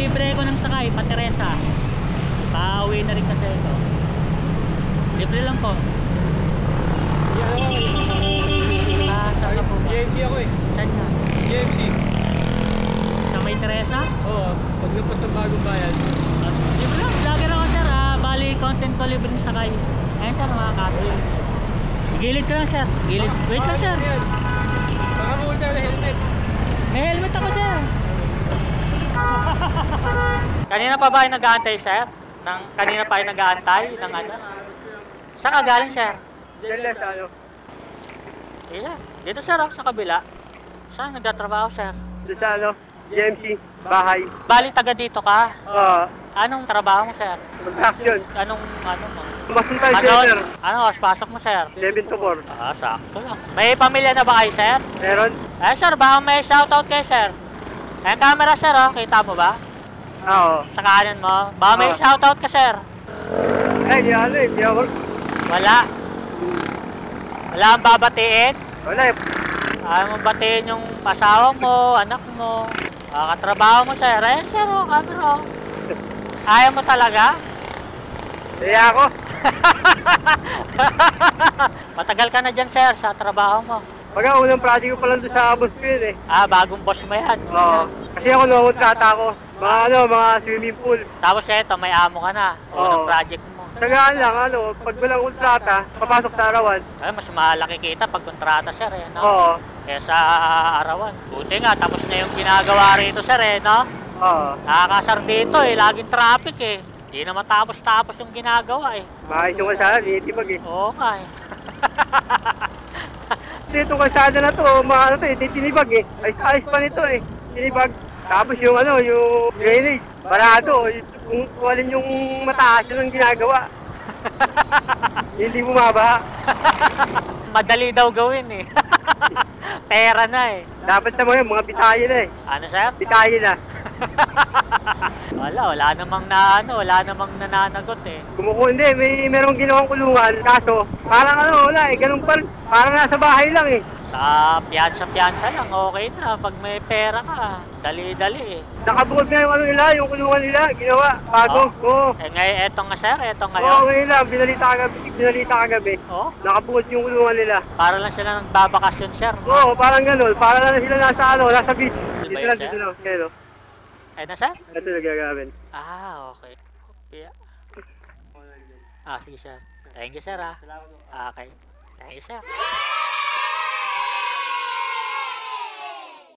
Ilibre ko ng sakay, pa Teresa. Pauwi na rin kasi ito. Libre lang po. Saan ka po ba? GMC ako eh. Saan ka? GMC. Sa may Teresa? Oo, paglapot ng bagong bayan. Libre lang, vlogger ako sir. Bali, content ko libre ng sakay. Ayan sir, mga kato. Gilid ko lang sir. Gilid. Wait lang sir. Baka mawala na helmet. May helmet ako sir. Kanina pa ba ay nag-aantay sir? Kanina pa ay nag-aantay ng ano? Saan ka galing sir? Diyan lang sa ano. Yeah. Dito sir, sa kabila. Saan nagtatrabaho sir? Doon sa ano, GMC, bahay. Bali, taga dito ka? Oo, Anong trabaho mo sir? mag-action. Anong mo? Masuntay Pasok? sir. Ano oras pasok mo sir? 11 to 4. Sakto lang. May pamilya na ba kayo sir? Meron? Sir, baka may shoutout kayo sir. Ayan camera sir kita mo ba? Oo. Sa kanan mo. Baka may shoutout ka sir. Di ano eh, di ako. Wala. Wala kang babatiin? Wala eh. Ayaw mo batiin yung asawa mo, anak mo, katrabaho mo sir. Ayan sir, camera. Ayaw mo talaga? Kaya ako. Matagal ka na dyan sir sa trabaho mo. Pagka unang project ko pa lang doon sa boss ko yun eh. Bagong boss mo yan. Oo. Kasi ako nangontrata ako. Mga swimming pool. Tapos eto, may amo ka na. Unang Oo. project mo. Tagaan lang, pag walang kontrata, papasok sa arawan. Mas malaki kita pag kontrata sir no? Oo. Kaya sa arawan. Buti nga, tapos na yung ginagawa rito sir no? Oo. Nakakasar dito laging traffic Hindi na matapos-tapos yung ginagawa Maayos yung kalsada, tinitibag eh. Oo nga Dito kalsada na to, tinitibag eh. Ayos pa nito eh. Tinibag. Tapos yung yung drainage, barado. Kung walin yung mataas yun ang ginagawa. Hindi bumaba. Madali daw gawin Pera na Dapat sa mga bitaye na eh. Ano sir? Bitaye na. Wala namang wala namang nananagot Hindi, merong ginawang kulungan. Kaso, parang wala ganun pa rin. Parang nasa bahay lang eh. Sa piyansa lang, okay na. Pag may pera ka, dali-dali Nakabukod nga yung nila, yung kulungan nila, ginawa, bago. Oo. Ngayon, eto nga sir, eto ngayon. Oo, ngayon lang, binalita kagabi. Oo. Nakabukod yung kulungan nila. Para lang sila nagbabakasyon sir. Oo, parang ganun. Para lang sila nasa beach. Ano ba Dito yun, lang, sir? dito lang. Kaya Ayun na sir? ito nagagawin. Okay. Sige sir. Thank you sir Okay. Thank you sir.